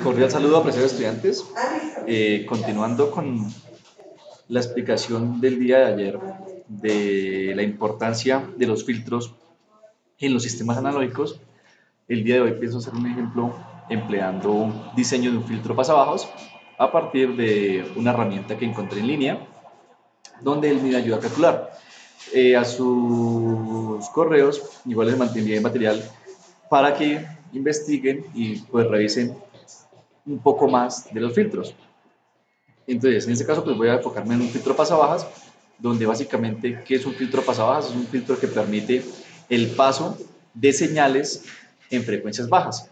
Cordial saludo, apreciados estudiantes. Continuando con la explicación del día de ayer de la importancia de los filtros en los sistemas analógicos, el día de hoy pienso hacer un ejemplo empleando un diseño de un filtro pasabajos a partir de una herramienta que encontré en línea, donde él me ayuda a calcular. A sus correos, igual les mantendría el material para que investiguen y pues revisen un poco más de los filtros. Entonces, en este caso, pues voy a enfocarme en un filtro pasabajas, donde básicamente, ¿qué es un filtro pasabajas? Es un filtro que permite el paso de señales en frecuencias bajas.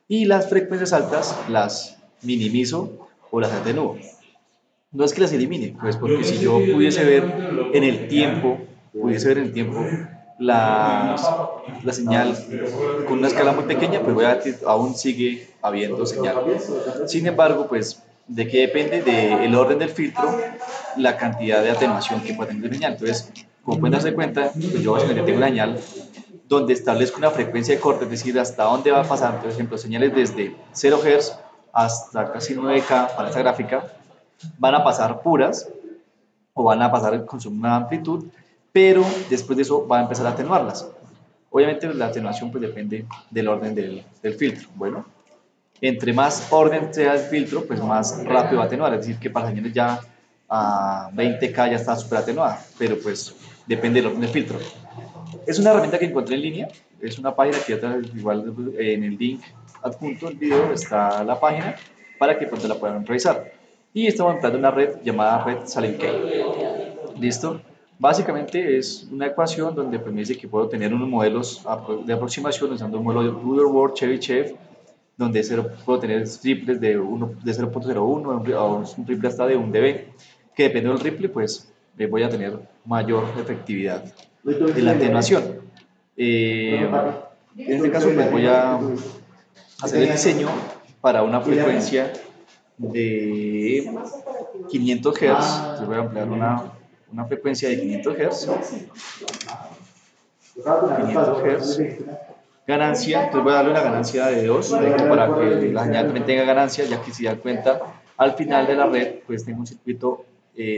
Y las frecuencias altas las minimizo o las atenúo. No es que las elimine, pues porque si yo pudiese ver en el tiempo, las, la señal con una escala muy pequeña, pues aún sigue habiendo señal. Sin embargo, pues, ¿de qué depende? Del orden del filtro, la cantidad de atenuación que puede tener la señal. Entonces, como pueden darse cuenta, pues yo básicamente tengo una señal donde establezco una frecuencia de corte, es decir, hasta dónde va a pasar, por ejemplo, señales desde 0 Hz hasta casi 9K para esta gráfica, van a pasar puras o van a pasar con su misma amplitud, pero después de eso va a empezar a atenuarlas. Obviamente la atenuación pues depende del orden del filtro. Bueno, entre más orden sea el filtro, pues más rápido va a atenuar, es decir, que para señales ya a 20K ya está súper atenuada, pero pues depende del orden del filtro. Es una herramienta que encontré en línea, es una página que igual en el link adjunto al video está la página para que pronto la puedan revisar. Y estamos empleando una red llamada red Salemkey. ¿Listo? Básicamente es una ecuación donde pues, me dice que puedo tener unos modelos de aproximación usando un modelo de Rutherford, Chebyshev, donde puedo tener triples de 0.01 a un triple hasta de 1 dB, que dependiendo del triple, pues voy a tener mayor efectividad en la atenuación. En este caso, pues voy a hacer el diseño para una frecuencia de 500 Hz. Entonces voy a ampliar una frecuencia de 500 Hz. 500 Hz. Ganancia, entonces voy a darle una ganancia de 2 para que la señal también tenga ganancia, ya que si dan cuenta, al final de la red, pues tengo un circuito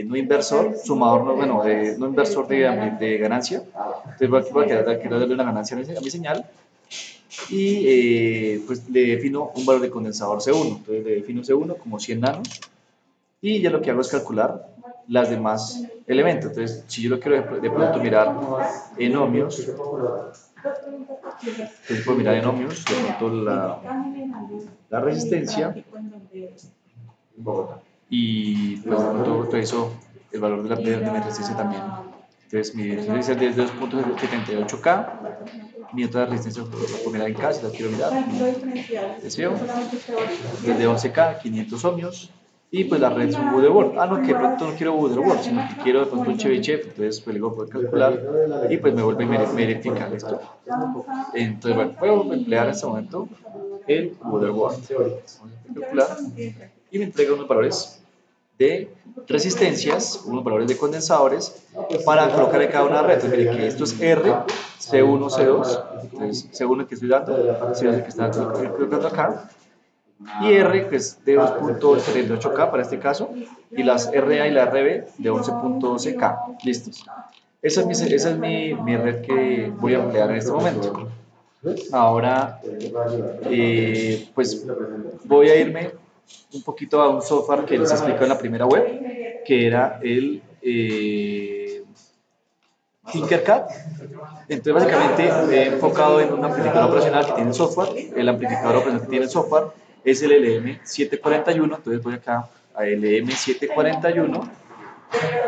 no inversor, sumador, no, bueno, no inversor de ganancia. Entonces voy a darle una ganancia a mi señal y pues le defino un valor de condensador C1. Entonces le defino C1 como 100 nanos y ya lo que hago es calcular las demás elementos. Entonces, si yo lo quiero de pronto mirar en ohmios, entonces puedo mirar en ohmios de pronto la resistencia y pues de pronto reviso el valor de mi resistencia también. Entonces mi resistencia es de 2.78K, mi otra resistencia la puedo mirar en K si la quiero mirar, deseo, desde 11K, 500 ohmios, y pues la red es un Bodeworth. No, que de pronto no quiero Bodeworth, sino que quiero de pronto un Chebyshev, entonces pues le digo poder calcular y pues me vuelve y me verifica esto. Entonces, bueno, puedo emplear en este momento el Bodeworth. Vamos a calcular y me entrega unos valores de resistencias, unos valores de condensadores para colocar en cada una red. Entonces, mire que esto es R, C1, C2, entonces C1 que estoy dando, C2 que está colocando acá, y R que es de 2.78K para este caso, y las RA y la RB de 11.12K. Listos. Esa es mi red que voy a emplear en este momento. Ahora, pues voy a irme un poquito a un software que les explico en la primera web, que era el Tinkercad. Entonces, básicamente, he enfocado en un amplificador operacional que tiene el software. El amplificador operacional que tiene el software es el LM741. Entonces, voy acá a LM741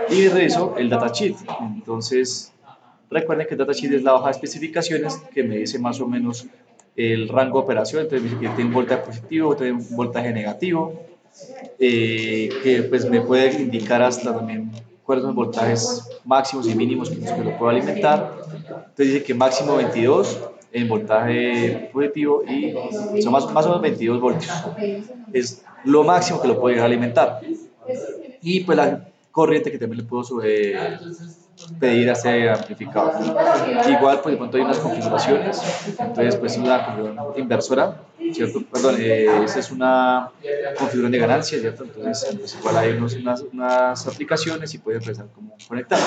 y reviso el datasheet. Entonces, recuerden que el datasheet es la hoja de especificaciones que me dice más o menos el rango de operación. Entonces, me dice que tiene un voltaje positivo, tiene un voltaje negativo, que pues me puede indicar hasta también cuáles son los voltajes máximos y mínimos que lo puedo alimentar. Entonces dice que máximo 22 en voltaje positivo y son más o menos 22 voltios. Es lo máximo que lo puedo llegar a alimentar. Y pues la corriente que también le puedo pedir a este amplificador. Igual pues de pronto hay unas configuraciones, entonces pues una configuración inversora ¿cierto? Perdón, esa es una configuración de ganancia, ¿cierto? Entonces, pues igual hay unas aplicaciones y pueden empezar como conectar.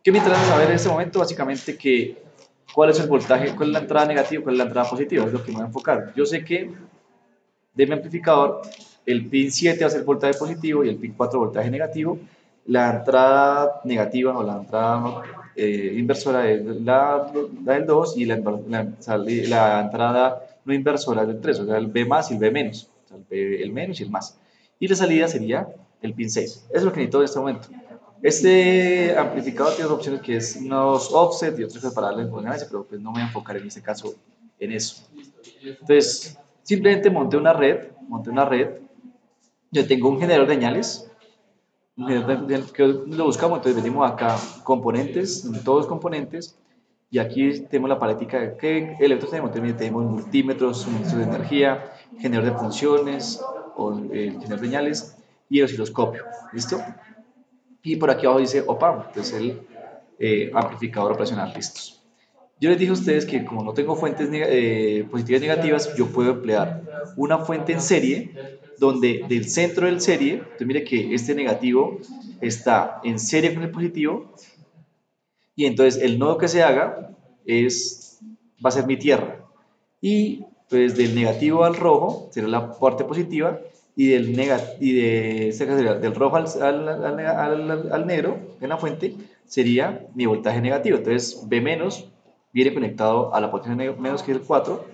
¿Qué me interesa saber en este momento? Básicamente que cuál es el voltaje, cuál es la entrada negativa, cuál es la entrada positiva, es lo que me voy a enfocar. Yo sé que de mi amplificador el pin 7 va a ser voltaje positivo y el pin 4 voltaje negativo. La entrada negativa o la entrada inversora es la del 2 y la entrada no inversora es del 3, o sea, el B más y el B menos, o sea, el menos y el más. Y la salida sería el pin 6. Eso es lo que necesito en este momento. Este amplificador tiene opciones que es unos offset y otros para darle ganancia, pero pues no me voy a enfocar en este caso en eso. Entonces, simplemente monté una red, yo tengo un generador de señales, que lo buscamos, entonces venimos acá, componentes, todos los componentes, y aquí tenemos la paletica de qué elementos tenemos. Tenemos multímetros, suministro de energía, generador de funciones, o generador de señales, y el osciloscopio, ¿listo? Y por aquí abajo dice OPAM, que es el amplificador operacional, listos. Yo les dije a ustedes que como no tengo fuentes positivas y negativas, yo puedo emplear una fuente en serie donde del centro del serie, entonces mire que este negativo está en serie con el positivo y entonces el nodo que se haga va a ser mi tierra. Y pues del negativo al rojo será la parte positiva y del rojo al negro en la fuente sería mi voltaje negativo. Entonces B menos viene conectado a la potencia menos que es el 4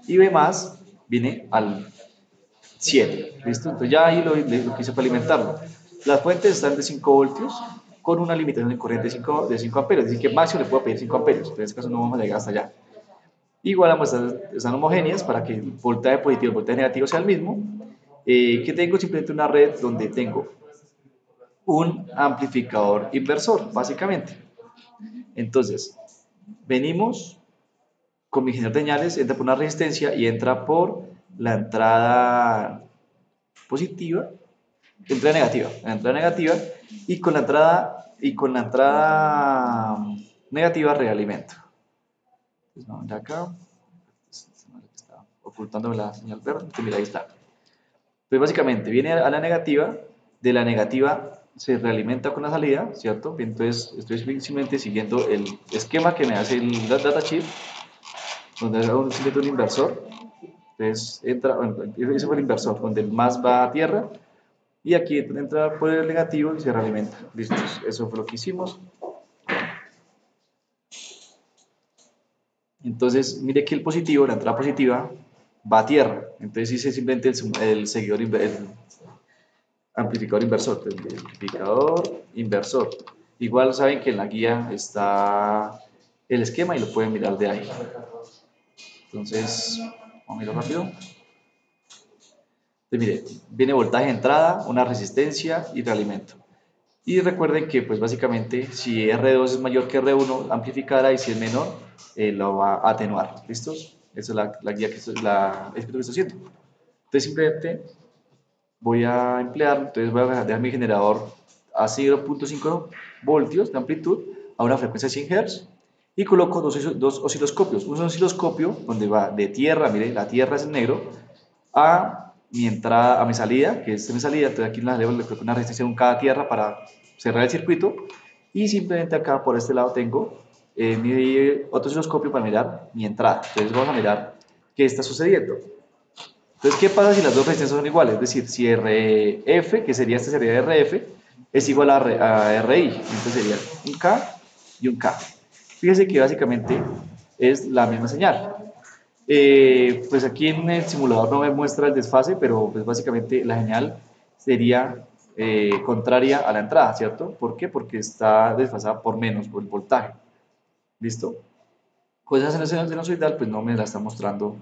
y B más viene al 7. ¿Listo? Entonces ya ahí lo que hice para alimentarlo. Las fuentes están de 5 voltios con una limitación de corriente de 5 amperios. Es decir, que máximo le puedo pedir 5 amperios. Pero en este caso no vamos a llegar hasta allá. Igual ambas están homogéneas para que el voltaje positivo y el voltaje negativo sea el mismo. Que tengo simplemente una red donde tengo un amplificador inversor, básicamente. Entonces, venimos con mi generador de señales, entra por una resistencia y entra por la entrada positiva, entrada negativa y con la entrada negativa realimento. Entonces, vamos de acá, está ocultándome la señal verde, mira, ahí está. Pues básicamente viene a la negativa, de la negativa se realimenta con la salida, ¿cierto? Entonces estoy simplemente siguiendo el esquema que me hace el datasheet, donde hago simplemente un inversor. Entonces entra, ese fue el inversor, donde el más va a tierra y aquí entra por el negativo y se realimenta. Listo, eso fue lo que hicimos. Entonces, mire que el positivo, la entrada positiva, va a tierra. Entonces hice simplemente el seguidor, el amplificador inversor. Entonces, amplificador inversor. Igual saben que en la guía está el esquema y lo pueden mirar de ahí. Entonces, vamos a mirar rápido. Entonces, mire, viene voltaje de entrada, una resistencia y realimento. Y recuerden que, pues básicamente, si R2 es mayor que R1, amplificará y si es menor, lo va a atenuar. ¿Listos? Esa es la guía que estoy, la explicación que estoy haciendo. Entonces, simplemente voy a emplear, entonces voy a dejar mi generador a 0.5 voltios de amplitud a una frecuencia de 100 Hz y coloco dos osciloscopios. Un osciloscopio donde va de tierra, mire, la tierra es en negro, a mi entrada, a mi salida, que es mi salida, entonces aquí le coloco una resistencia en cada tierra para cerrar el circuito y simplemente acá por este lado tengo mi otro osciloscopio para mirar mi entrada. Entonces vamos a mirar qué está sucediendo. Entonces, ¿qué pasa si las dos resistencias son iguales? Es decir, si RF, que sería esta serie de RF, es igual a RI, entonces sería un K y un K. Fíjese que básicamente es la misma señal. Pues aquí en el simulador no me muestra el desfase, pero pues básicamente la señal sería contraria a la entrada, ¿cierto? ¿Por qué? Porque está desfasada por menos, por el voltaje. ¿Listo? Pues esa señal sinusoidal pues no me la está mostrando.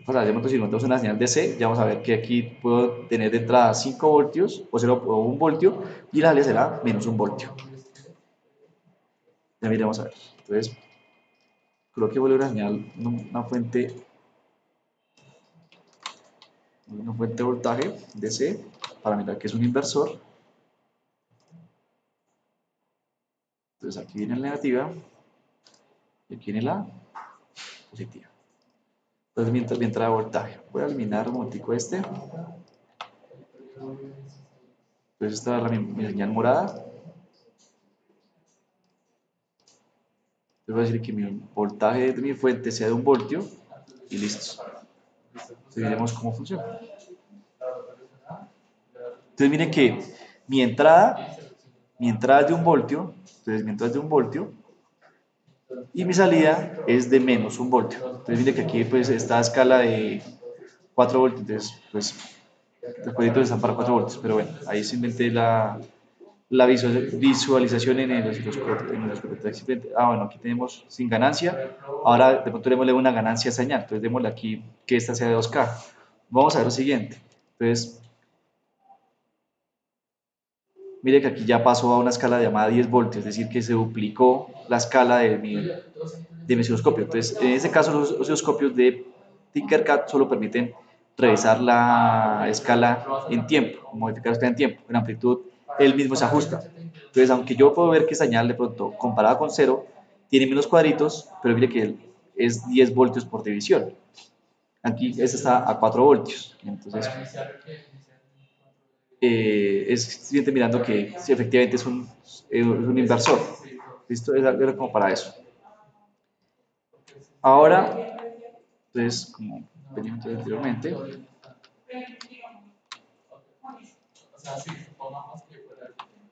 Pues, si montamos una señal DC, ya vamos a ver que aquí puedo tener de entrada 5 voltios o 0 o 1 voltio y la salida será menos 1 voltio. Ya miremos a ver. Entonces, coloque una señal, una fuente de voltaje DC para mirar que es un inversor. Entonces aquí viene la negativa y aquí viene la positiva. Entonces mi entrada de voltaje. Voy a eliminar un momentico este. Entonces esta es mi señal morada. Entonces voy a decir que mi voltaje de mi fuente sea de 1 voltio y listo. Entonces veremos cómo funciona. Entonces miren que mi entrada es de 1 voltio, entonces mi entrada es de 1 voltio y mi salida es de menos 1 voltio. Entonces miren que aquí pues está a escala de 4 voltios, entonces pues los cuadritos están para 4 voltios, pero bueno, ahí simplemente la visualización en el osciloscopio. Ah, bueno, aquí tenemos sin ganancia, ahora de pronto démosle una ganancia señal, entonces démosle aquí que esta sea de 2K. Vamos a ver lo siguiente, entonces mire que aquí ya pasó a una escala llamada 10 voltios, es decir, que se duplicó la escala de mi osciloscopio. Entonces, en este caso, los osciloscopios de Tinkercad solo permiten revisar la escala en tiempo, modificar la escala en tiempo, en amplitud, él mismo se ajusta. Entonces, aunque yo puedo ver que señal de pronto, comparada con 0, tiene menos cuadritos, pero mire que es 10 voltios por división. Aquí esta está a 4 voltios. Entonces, es simplemente mirando que si efectivamente es un inversor. ¿Listo? Era como para eso. Ahora, entonces, como veníamos anteriormente,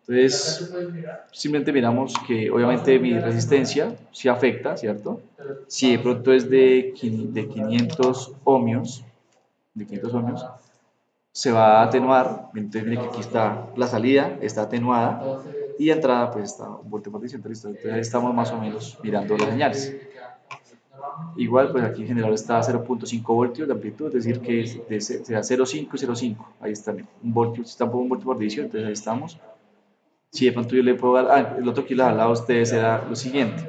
entonces simplemente miramos que obviamente mi resistencia sí afecta, ¿cierto? Si de pronto es de 500 ohmios, se va a atenuar, entonces miren que aquí está la salida, está atenuada y la entrada pues está un voltio por diciembre, entonces ahí estamos más o menos mirando las señales. Igual pues aquí en general está 0.5 voltios de amplitud, es decir que sea 0.5 y 0.5, ahí está, un voltio, está un voltio por división, entonces ahí estamos. Si de pronto yo le puedo dar, el otro que les hablaba a ustedes era lo siguiente,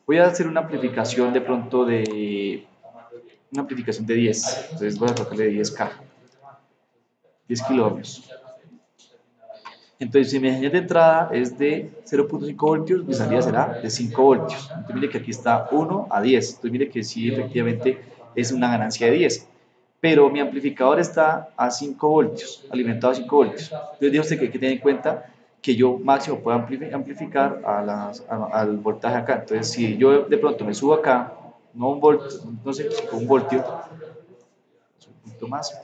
voy a hacer una amplificación de pronto una amplificación de 10, entonces voy a tocarle 10K, 10 kiloohmios. Entonces, si mi señal de entrada es de 0.5 voltios, mi salida será de 5 voltios. Entonces, mire que aquí está 1 a 10. Entonces, mire que sí, efectivamente, es una ganancia de 10. Pero mi amplificador está a 5 voltios, alimentado a 5 voltios. Entonces, digo usted que hay que tener en cuenta que yo máximo puedo amplificar al voltaje acá. Entonces, si yo de pronto me subo acá, no un voltio, no sé, un voltio, un poquito más,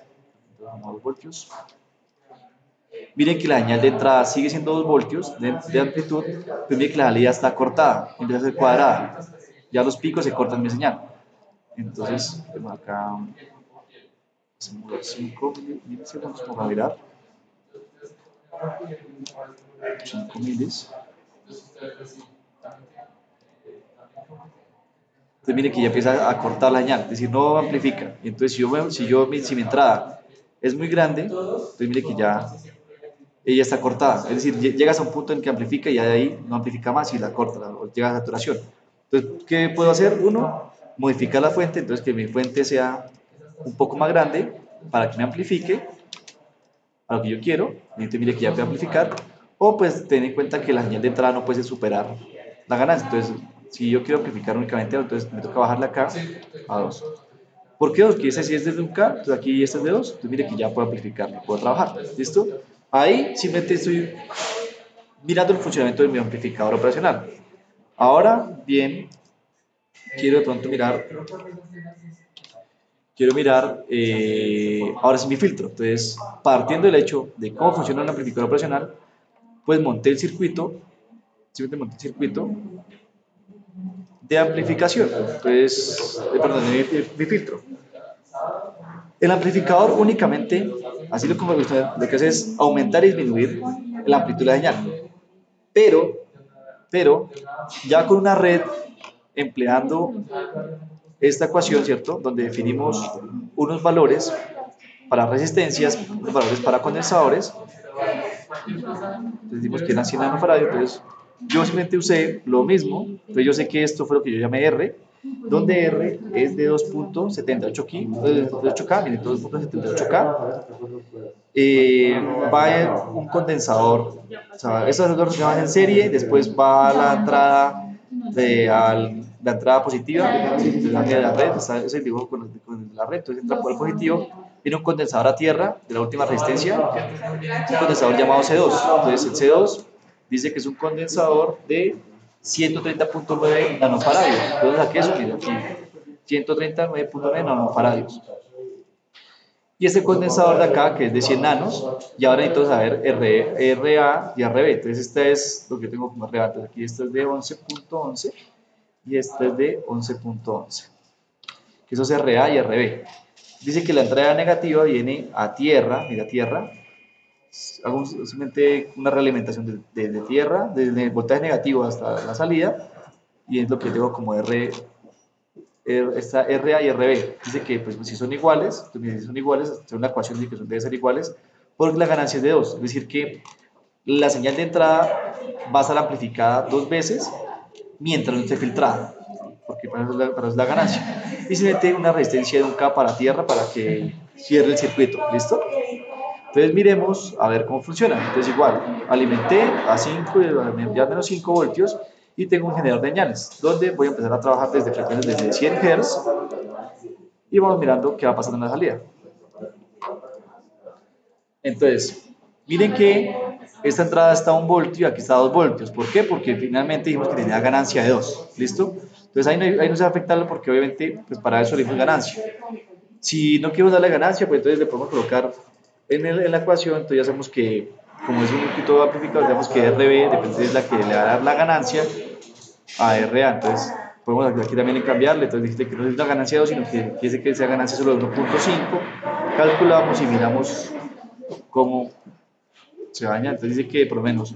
2 voltios. Miren que la señal de entrada sigue siendo 2 voltios de amplitud, pero miren que la salida está cortada, empieza a ser cuadrada. Ya los picos se cortan mi señal. Entonces, bueno, acá hacemos 5 milisegundos para mirar. 5 milis. Entonces, miren que ya empieza a cortar la señal, es decir, no amplifica. Entonces, si mi entrada es muy grande, entonces mire que ya ella está cortada, es decir, llegas a un punto en que amplifica y de ahí no amplifica más y la corta, o llega a saturación. Entonces, ¿qué puedo hacer? Uno, modificar la fuente, entonces que mi fuente sea un poco más grande para que me amplifique a lo que yo quiero, y mire que ya puede amplificar, o pues ten en cuenta que la señal de entrada no puede superar la ganancia, entonces si yo quiero amplificar únicamente, entonces me toca bajarla acá a 2. ¿Por qué 2? Que ese sí es de 1K, entonces aquí este es de 2, entonces mire que ya puedo amplificar, puedo trabajar, ¿listo? Ahí simplemente estoy mirando el funcionamiento de mi amplificador operacional. Ahora bien, quiero de pronto mirar ahora sí mi filtro. Entonces, partiendo del hecho de cómo funciona un amplificador operacional, pues monté el circuito, simplemente monté el circuito de amplificación. Entonces, perdón, mi filtro. El amplificador únicamente, así lo que hace es aumentar y disminuir la amplitud de la señal. Pero ya con una red empleando esta ecuación, ¿cierto? Donde definimos unos valores para resistencias, unos valores para condensadores. Entonces decimos que eran 100 nanofaradios, entonces yo simplemente usé lo mismo, entonces yo sé que esto fue lo que yo llamé R, donde R es de 2.78K, miren, 2.78K, va en un condensador, o sea, estos dos se van en serie, después va a la entrada la entrada positiva de la red, ese dibujo con el de la red. Entonces entra por el positivo, viene un condensador a tierra de la última resistencia, un condensador llamado C2. Entonces el C2 dice que es un condensador de 130.9 nanofaradios. Entonces aquí es un aquí, 139.9 nanofaradios. Y este condensador de acá, que es de 100 nanos, y ahora necesito saber RA y RB. Entonces, este es lo que tengo como RA. Entonces, aquí este es de 11.11 y este es de 11.11. Que eso es RA y RB. Dice que la entrada negativa viene a tierra, mira tierra. Hago simplemente una realimentación de tierra, desde el voltaje negativo hasta la salida, y es lo que tengo como está RA y RB. Dice que pues, si son iguales, entonces, si son iguales, según la ecuación dice que deben ser iguales, porque la ganancia es de 2. Es decir, que la señal de entrada va a estar amplificada 2 veces mientras no esté filtrada, porque para eso es la ganancia. Y se mete una resistencia de 1K para tierra para que cierre el circuito. ¿Listo? Entonces miremos a ver cómo funciona. Entonces igual, alimenté a 5, ya menos 5 voltios y tengo un generador de señales, donde voy a empezar a trabajar desde frecuencias desde 100 Hz y vamos mirando qué va pasando en la salida. Entonces, miren que esta entrada está a 1 voltio y aquí está a 2 voltios. ¿Por qué? Porque finalmente dijimos que tenía ganancia de 2. ¿Listo? Entonces ahí no se va a afectar porque obviamente pues para eso le dimos ganancia. Si no queremos darle ganancia, pues entonces le podemos colocar en la ecuación, entonces ya sabemos que como es un circuito amplificador, sabemos que RB depende de la que le va a dar la ganancia a RA. Entonces podemos aquí también cambiarle. Entonces dijiste que no es una ganancia de 2, sino que quiere que sea ganancia solo de 1.5. Calculamos y miramos cómo se baña. Entonces dice que por lo menos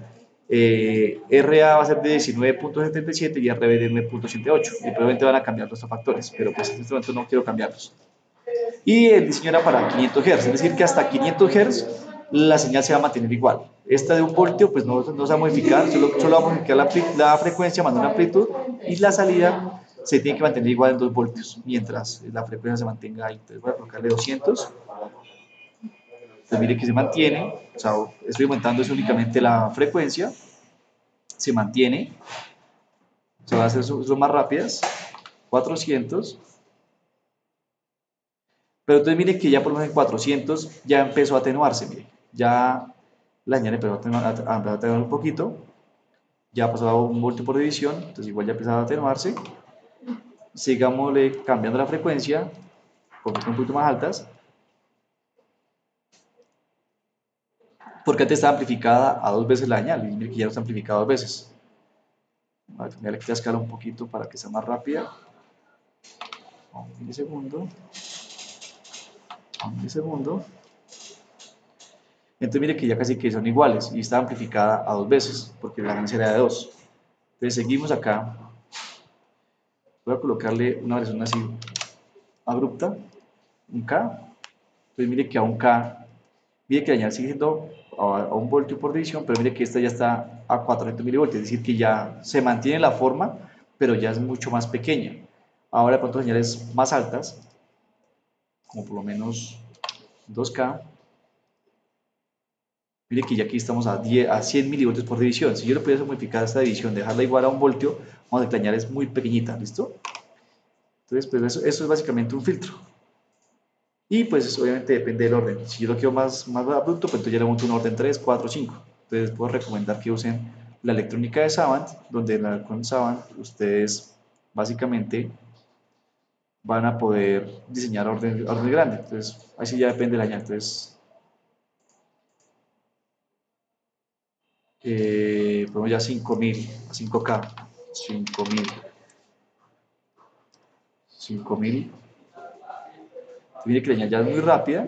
RA va a ser de 19.77 y RB de 9.88. Y probablemente van a cambiar los factores, pero pues en este momento no quiero cambiarlos. Y el diseño era para 500 Hz, es decir, que hasta 500 Hz la señal se va a mantener igual. Esta de 1 voltio pues no se va a modificar, solo va a modificar la frecuencia, mandar una amplitud, y la salida se tiene que mantener igual en 2 voltios, mientras la frecuencia se mantenga ahí. Entonces voy a colocarle 200. Entonces mire que se mantiene, o sea, estoy aumentando es únicamente la frecuencia, se mantiene, se va a hacer son más rápidas, 400. Pero entonces mire que ya por lo menos en 400 ya empezó a atenuarse, mire. Ya la señal empezó a atenuar un poquito, ya pasó a 1 voltio por división, entonces igual ya empezaba a atenuarse. Sigámosle cambiando la frecuencia, con un poquito más altas, porque antes estaba amplificada a 2 veces la señal, y mire que ya no está amplificada 2 veces. A ver, voy a quitar escala un poquito para que sea más rápida. Un milisegundo. Un milisegundo. Entonces mire que ya casi que son iguales y está amplificada a 2 veces, porque la ganancia era de 2. Entonces seguimos acá. Voy a colocarle una variación así abrupta, 1K. Entonces mire que a 1K, mire que la señal sigue siendo a 1 voltio por división, pero mire que esta ya está a 400 milivoltios, es decir, que ya se mantiene la forma, pero ya es mucho más pequeña. Ahora de pronto señales más altas, como por lo menos 2K, mire que ya aquí estamos a 100 milivoltios por división. Si yo le pudiese modificar esta división, dejarla igual a 1 voltio, vamos a que la señal es muy pequeñita, ¿listo? Entonces, pues eso es básicamente un filtro. Y pues obviamente depende del orden. Si yo lo quiero más abrupto, pues entonces ya le monto un orden 3, 4, 5. Entonces puedo recomendar que usen la electrónica de Savant, donde con Savant ustedes básicamente van a poder diseñar orden grande. Entonces, así ya depende de la señal. Entonces, ponemos ya 5000 a 5K, 5000. Mire que la señal ya es muy rápida,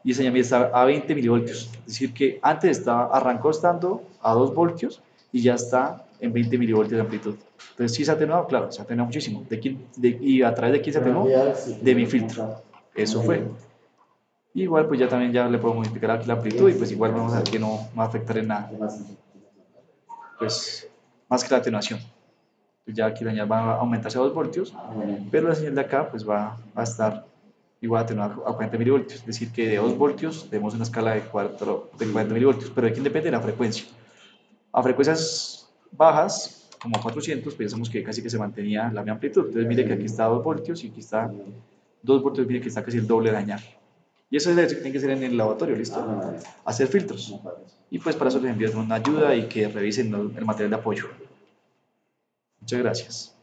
y esa señal está a 20 milivoltios. Es decir, que antes arrancó estando a 2 voltios y ya está en 20 milivoltios de amplitud. Entonces, sí se ha atenuado, claro, se ha atenuado muchísimo. ¿Y a través de quién se atenuó? De mi filtro. Eso fue. Igual, pues ya también ya le puedo modificar aquí la amplitud y pues igual vamos a ver que no va a afectar en nada. Pues, más que la atenuación. Ya aquí la señal va a aumentarse a 2 voltios, pero la señal de acá pues va a estar igual a atenuada a 40 milivoltios, es decir que de 2 voltios tenemos una escala de 40 milivoltios, pero ¿de quién depende? De la frecuencia. A frecuencias bajas como 400, pensamos que casi que se mantenía la misma amplitud. Entonces mire que aquí está 2 voltios y aquí está 2 voltios, mire que está casi el doble de dañar. Y eso es lo que tiene que hacer en el laboratorio, ¿listo? Hacer filtros. Y pues para eso les envío una ayuda y que revisen el material de apoyo. Muchas gracias.